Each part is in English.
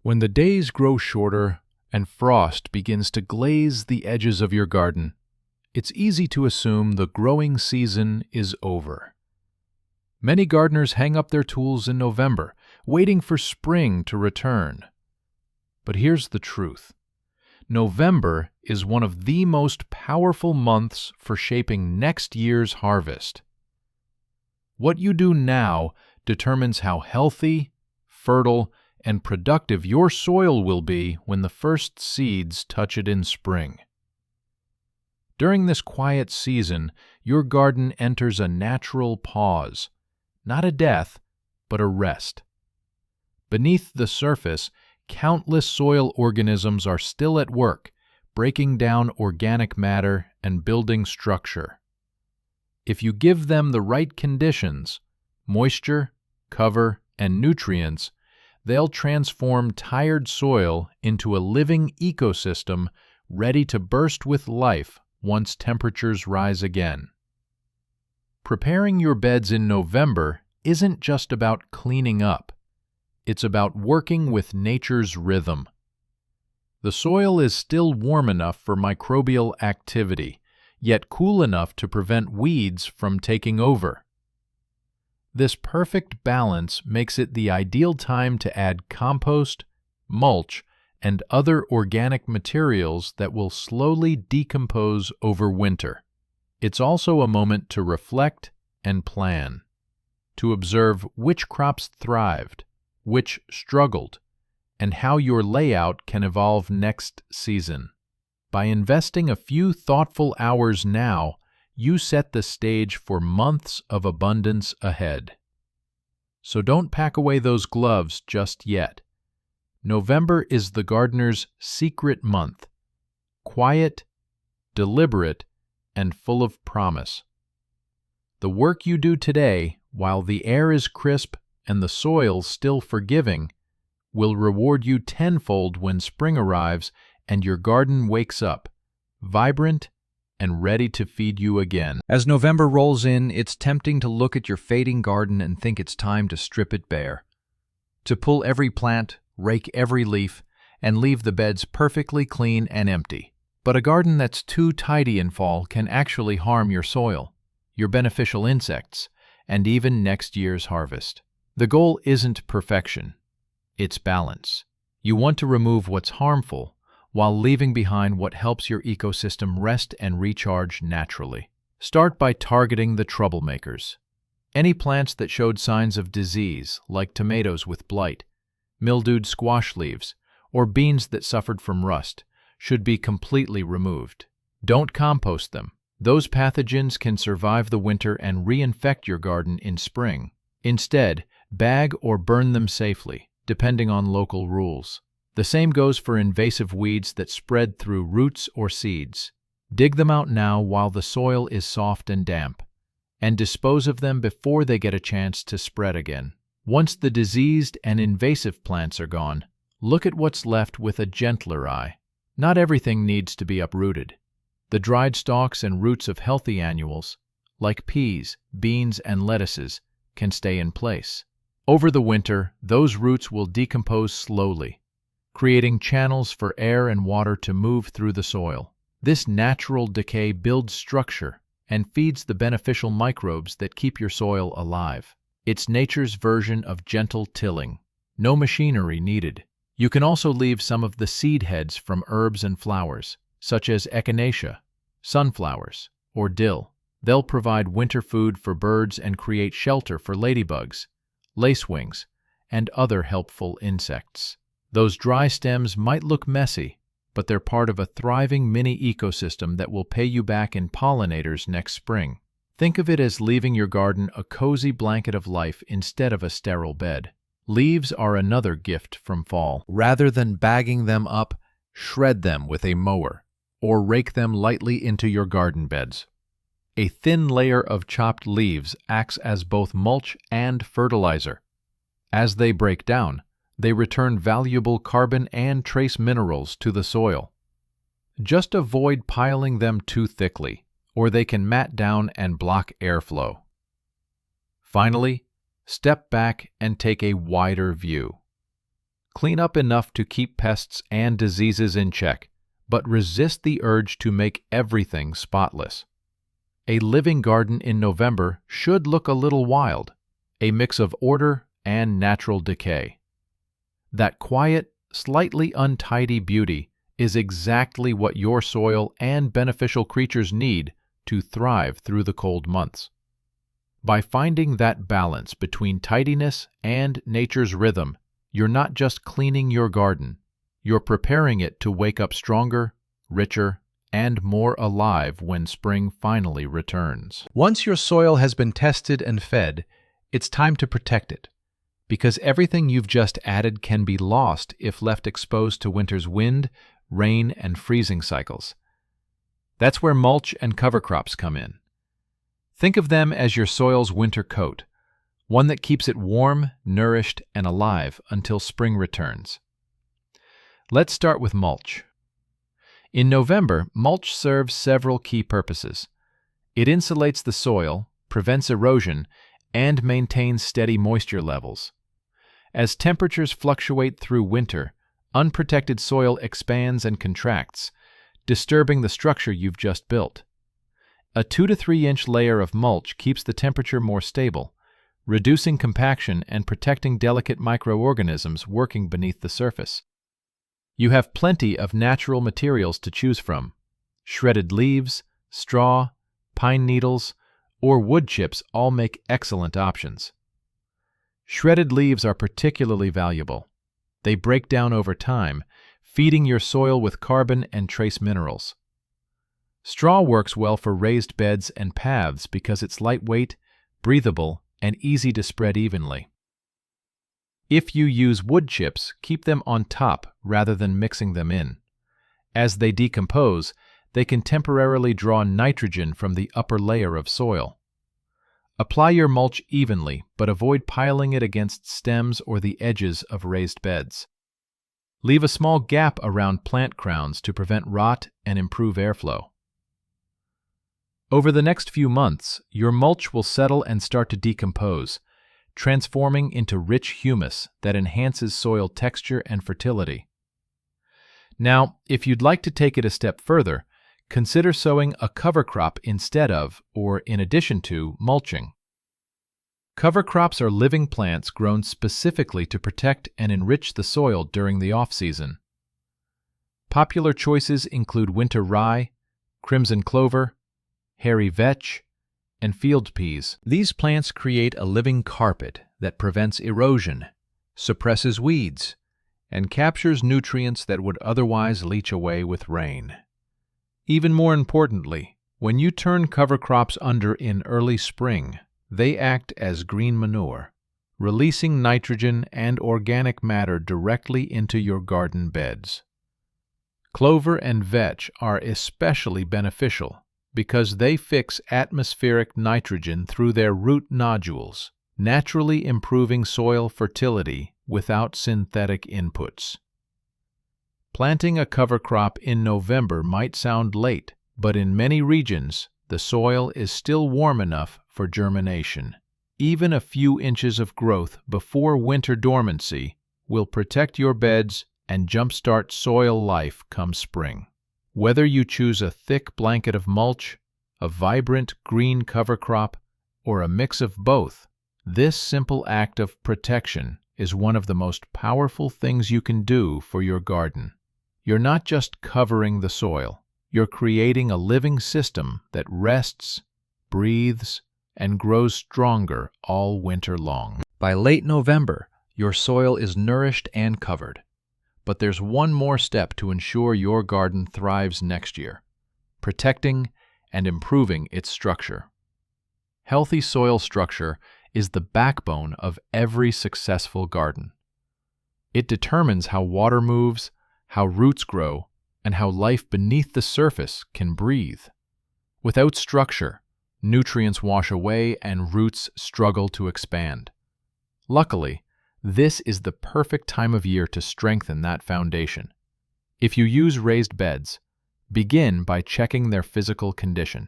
When the days grow shorter and frost begins to glaze the edges of your garden, it's easy to assume the growing season is over. Many gardeners hang up their tools in November, waiting for spring to return. But here's the truth. November is one of the most powerful months for shaping next year's harvest. What you do now determines how healthy, fertile, and productive your soil will be when the first seeds touch it in spring. During this quiet season, your garden enters a natural pause, not a death, but a rest. Beneath the surface, countless soil organisms are still at work, breaking down organic matter and building structure. If you give them the right conditions, moisture, cover, and nutrients, they'll transform tired soil into a living ecosystem ready to burst with life once temperatures rise again. Preparing your beds in November isn't just about cleaning up. It's about working with nature's rhythm. The soil is still warm enough for microbial activity, yet cool enough to prevent weeds from taking over. This perfect balance makes it the ideal time to add compost, mulch, and other organic materials that will slowly decompose over winter. It's also a moment to reflect and plan, to observe which crops thrived, which struggled, and how your layout can evolve next season. By investing a few thoughtful hours now, you set the stage for months of abundance ahead. So don't pack away those gloves just yet. November is the gardener's secret month, quiet, deliberate, and full of promise. The work you do today, while the air is crisp and the soil still forgiving, will reward you tenfold when spring arrives and your garden wakes up, vibrant and ready to feed you again. As November rolls in, it's tempting to look at your fading garden and think it's time to strip it bare. To pull every plant, rake every leaf, and leave the beds perfectly clean and empty. But a garden that's too tidy in fall can actually harm your soil, your beneficial insects, and even next year's harvest. The goal isn't perfection, it's balance. You want to remove what's harmful, while leaving behind what helps your ecosystem rest and recharge naturally. Start by targeting the troublemakers. Any plants that showed signs of disease, like tomatoes with blight, mildewed squash leaves, or beans that suffered from rust, should be completely removed. Don't compost them. Those pathogens can survive the winter and reinfect your garden in spring. Instead, bag or burn them safely, depending on local rules. The same goes for invasive weeds that spread through roots or seeds. Dig them out now while the soil is soft and damp, and dispose of them before they get a chance to spread again. Once the diseased and invasive plants are gone, look at what's left with a gentler eye. Not everything needs to be uprooted. The dried stalks and roots of healthy annuals, like peas, beans, and lettuces, can stay in place. Over the winter, those roots will decompose slowly, creating channels for air and water to move through the soil. This natural decay builds structure and feeds the beneficial microbes that keep your soil alive. It's nature's version of gentle tilling. No machinery needed. You can also leave some of the seed heads from herbs and flowers, such as echinacea, sunflowers, or dill. They'll provide winter food for birds and create shelter for ladybugs, lacewings, and other helpful insects. Those dry stems might look messy, but they're part of a thriving mini ecosystem that will pay you back in pollinators next spring. Think of it as leaving your garden a cozy blanket of life instead of a sterile bed. Leaves are another gift from fall. Rather than bagging them up, shred them with a mower, or rake them lightly into your garden beds. A thin layer of chopped leaves acts as both mulch and fertilizer. As they break down, they return valuable carbon and trace minerals to the soil. Just avoid piling them too thickly, or they can mat down and block airflow. Finally, step back and take a wider view. Clean up enough to keep pests and diseases in check, but resist the urge to make everything spotless. A living garden in November should look a little wild, a mix of order and natural decay. That quiet, slightly untidy beauty is exactly what your soil and beneficial creatures need to thrive through the cold months. By finding that balance between tidiness and nature's rhythm, you're not just cleaning your garden, you're preparing it to wake up stronger, richer, and more alive when spring finally returns. Once your soil has been tested and fed, it's time to protect it, because everything you've just added can be lost if left exposed to winter's wind, rain, and freezing cycles. That's where mulch and cover crops come in. Think of them as your soil's winter coat, one that keeps it warm, nourished, and alive until spring returns. Let's start with mulch. In November, mulch serves several key purposes. It insulates the soil, prevents erosion, and maintains steady moisture levels. As temperatures fluctuate through winter, unprotected soil expands and contracts, disturbing the structure you've just built. A 2 to 3 inch layer of mulch keeps the temperature more stable, reducing compaction and protecting delicate microorganisms working beneath the surface. You have plenty of natural materials to choose from. Shredded leaves, straw, pine needles, or wood chips all make excellent options. Shredded leaves are particularly valuable. They break down over time, feeding your soil with carbon and trace minerals. Straw works well for raised beds and paths because it's lightweight, breathable, and easy to spread evenly. If you use wood chips, keep them on top rather than mixing them in. As they decompose, they can temporarily draw nitrogen from the upper layer of soil. Apply your mulch evenly, but avoid piling it against stems or the edges of raised beds. Leave a small gap around plant crowns to prevent rot and improve airflow. Over the next few months, your mulch will settle and start to decompose, transforming into rich humus that enhances soil texture and fertility. Now, if you'd like to take it a step further, consider sowing a cover crop instead of, or in addition to, mulching. Cover crops are living plants grown specifically to protect and enrich the soil during the off-season. Popular choices include winter rye, crimson clover, hairy vetch, and field peas. These plants create a living carpet that prevents erosion, suppresses weeds, and captures nutrients that would otherwise leach away with rain. Even more importantly, when you turn cover crops under in early spring, they act as green manure, releasing nitrogen and organic matter directly into your garden beds. Clover and vetch are especially beneficial because they fix atmospheric nitrogen through their root nodules, naturally improving soil fertility without synthetic inputs. Planting a cover crop in November might sound late, but in many regions, the soil is still warm enough for germination. Even a few inches of growth before winter dormancy will protect your beds and jumpstart soil life come spring. Whether you choose a thick blanket of mulch, a vibrant green cover crop, or a mix of both, this simple act of protection is one of the most powerful things you can do for your garden. You're not just covering the soil, you're creating a living system that rests, breathes, and grows stronger all winter long. By late November, your soil is nourished and covered. But there's one more step to ensure your garden thrives next year: protecting and improving its structure. Healthy soil structure is the backbone of every successful garden. It determines how water moves, how roots grow, and how life beneath the surface can breathe. Without structure, nutrients wash away and roots struggle to expand. Luckily, this is the perfect time of year to strengthen that foundation. If you use raised beds, begin by checking their physical condition.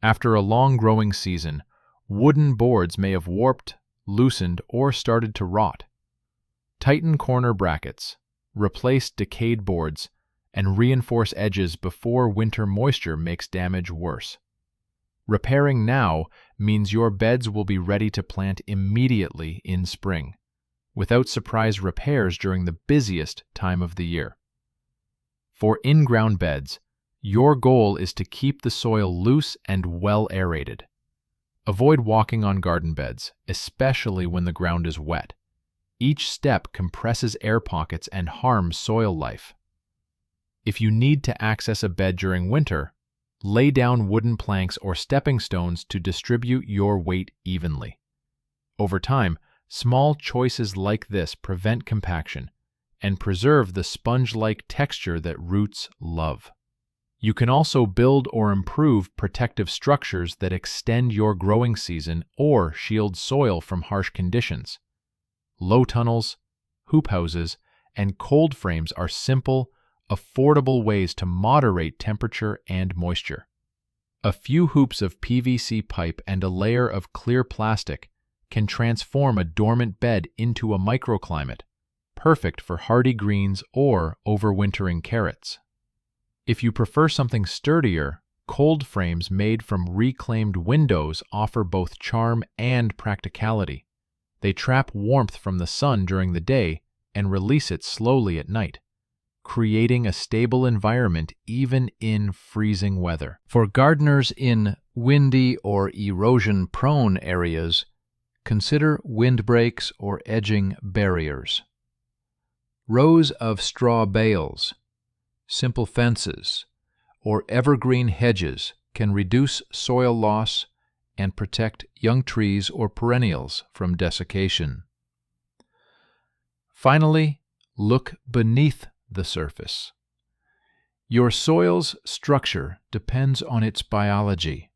After a long growing season, wooden boards may have warped, loosened, or started to rot. Tighten corner brackets, replace decayed boards, and reinforce edges before winter moisture makes damage worse. Repairing now means your beds will be ready to plant immediately in spring, without surprise repairs during the busiest time of the year. For in-ground beds, your goal is to keep the soil loose and well aerated. Avoid walking on garden beds, especially when the ground is wet. Each step compresses air pockets and harms soil life. If you need to access a bed during winter, lay down wooden planks or stepping stones to distribute your weight evenly. Over time, small choices like this prevent compaction and preserve the sponge-like texture that roots love. You can also build or improve protective structures that extend your growing season or shield soil from harsh conditions. Low tunnels, hoop houses, and cold frames are simple, affordable ways to moderate temperature and moisture. A few hoops of PVC pipe and a layer of clear plastic can transform a dormant bed into a microclimate, perfect for hardy greens or overwintering carrots. If you prefer something sturdier, cold frames made from reclaimed windows offer both charm and practicality. They trap warmth from the sun during the day and release it slowly at night, creating a stable environment even in freezing weather. For gardeners in windy or erosion-prone areas, consider windbreaks or edging barriers. Rows of straw bales, simple fences, or evergreen hedges can reduce soil loss and protect young trees or perennials from desiccation. Finally, look beneath the surface. Your soil's structure depends on its biology.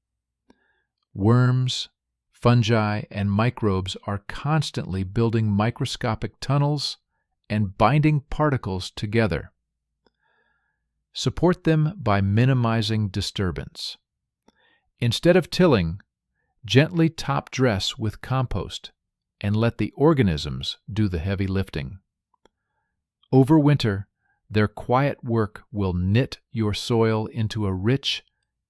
Worms, fungi, and microbes are constantly building microscopic tunnels and binding particles together. Support them by minimizing disturbance. Instead of tilling, gently top dress with compost and let the organisms do the heavy lifting. Over winter, their quiet work will knit your soil into a rich,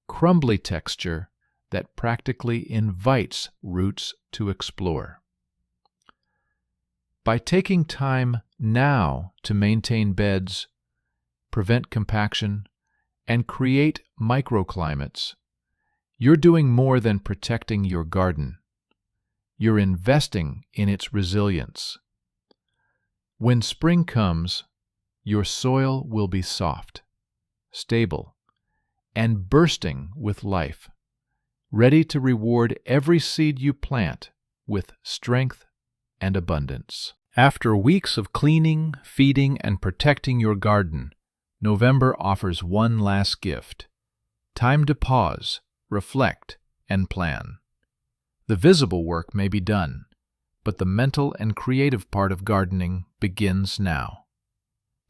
crumbly texture that practically invites roots to explore. By taking time now to maintain beds, prevent compaction, and create microclimates, you're doing more than protecting your garden. You're investing in its resilience. When spring comes, your soil will be soft, stable, and bursting with life, ready to reward every seed you plant with strength and abundance. After weeks of cleaning, feeding, and protecting your garden, November offers one last gift: time to pause, reflect, and plan. The visible work may be done, but the mental and creative part of gardening begins now.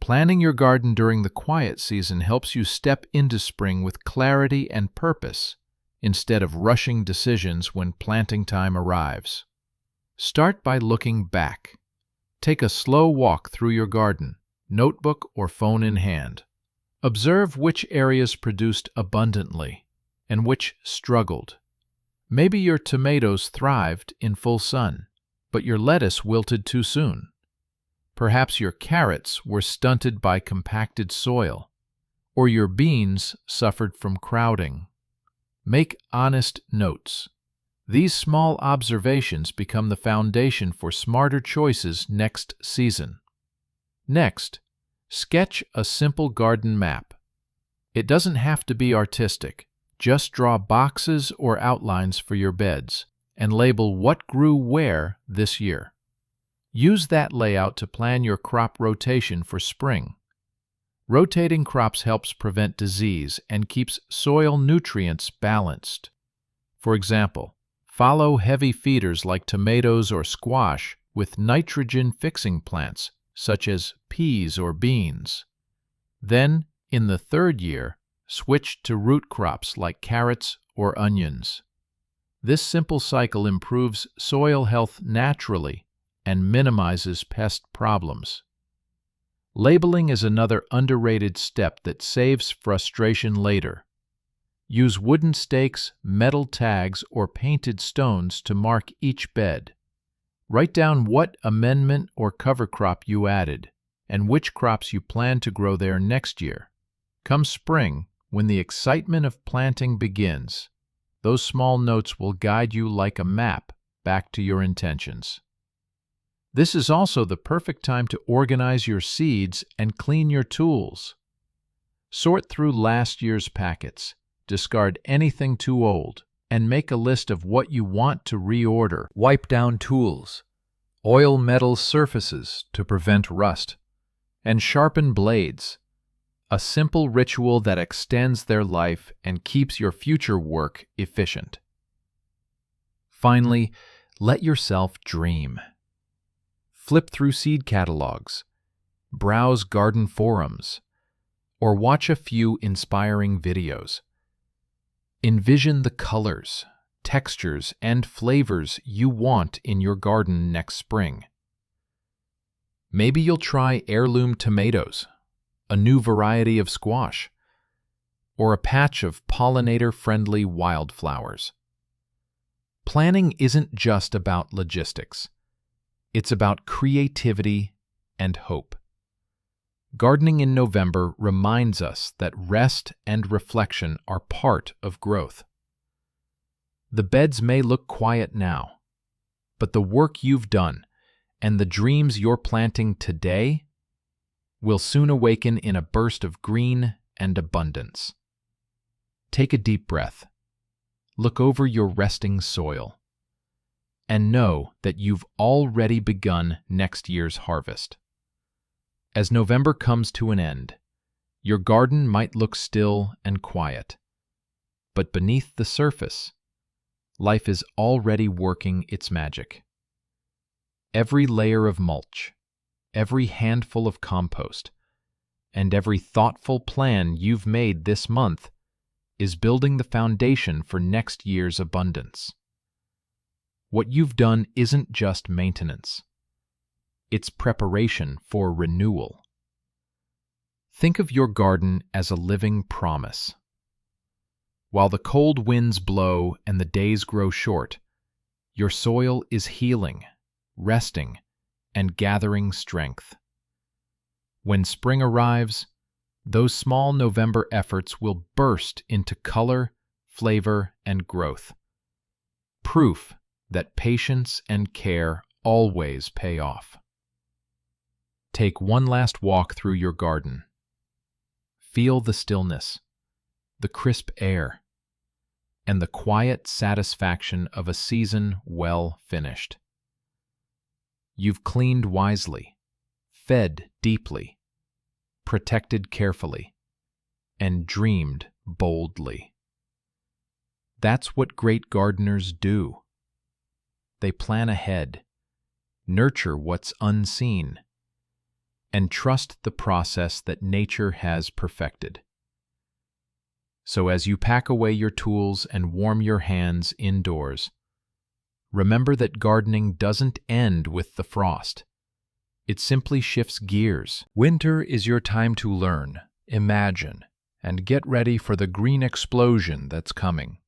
Planning your garden during the quiet season helps you step into spring with clarity and purpose instead of rushing decisions when planting time arrives. Start by looking back. Take a slow walk through your garden, notebook or phone in hand. Observe which areas produced abundantly and which struggled. Maybe your tomatoes thrived in full sun, but your lettuce wilted too soon. Perhaps your carrots were stunted by compacted soil, or your beans suffered from crowding. Make honest notes. These small observations become the foundation for smarter choices next season. Next, sketch a simple garden map. It doesn't have to be artistic. Just draw boxes or outlines for your beds and label what grew where this year. Use that layout to plan your crop rotation for spring. Rotating crops helps prevent disease and keeps soil nutrients balanced. For example, follow heavy feeders like tomatoes or squash with nitrogen-fixing plants, such as peas or beans. Then, in the third year, switch to root crops like carrots or onions. This simple cycle improves soil health naturally and minimizes pest problems. Labeling is another underrated step that saves frustration later. Use wooden stakes, metal tags, or painted stones to mark each bed. Write down what amendment or cover crop you added and which crops you plan to grow there next year. Come spring, when the excitement of planting begins, those small notes will guide you like a map back to your intentions. This is also the perfect time to organize your seeds and clean your tools. Sort through last year's packets, discard anything too old, and make a list of what you want to reorder. Wipe down tools, oil metal surfaces to prevent rust, and sharpen blades. A simple ritual that extends their life and keeps your future work efficient. Finally, let yourself dream. Flip through seed catalogs, browse garden forums, or watch a few inspiring videos. Envision the colors, textures, and flavors you want in your garden next spring. Maybe you'll try heirloom tomatoes, a new variety of squash, or a patch of pollinator-friendly wildflowers. Planning isn't just about logistics. It's about creativity and hope. Gardening in November reminds us that rest and reflection are part of growth. The beds may look quiet now, but the work you've done and the dreams you're planting today will soon awaken in a burst of green and abundance. Take a deep breath. Look over your resting soil and know that you've already begun next year's harvest. As November comes to an end, your garden might look still and quiet, but beneath the surface, life is already working its magic. Every layer of mulch, every handful of compost, and every thoughtful plan you've made this month is building the foundation for next year's abundance. What you've done isn't just maintenance. It's preparation for renewal. Think of your garden as a living promise. While the cold winds blow and the days grow short, your soil is healing, resting, and gathering strength. When spring arrives, those small November efforts will burst into color, flavor, and growth. Proof that patience and care always pay off. Take one last walk through your garden. Feel the stillness, the crisp air, and the quiet satisfaction of a season well finished. You've cleaned wisely, fed deeply, protected carefully, and dreamed boldly. That's what great gardeners do. They plan ahead, nurture what's unseen, and trust the process that nature has perfected. So as you pack away your tools and warm your hands indoors, remember that gardening doesn't end with the frost. It simply shifts gears. Winter is your time to learn, imagine, and get ready for the green explosion that's coming.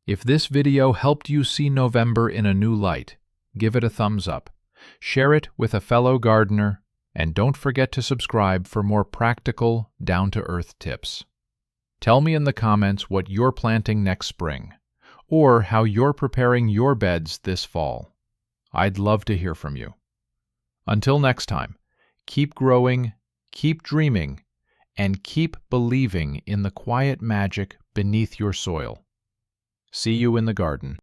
If this video helped you see November in a new light, give it a thumbs up, share it with a fellow gardener, and don't forget to subscribe for more practical, down-to-earth tips. Tell me in the comments what you're planting next spring, or how you're preparing your beds this fall. I'd love to hear from you. Until next time, keep growing, keep dreaming, and keep believing in the quiet magic beneath your soil. See you in the garden.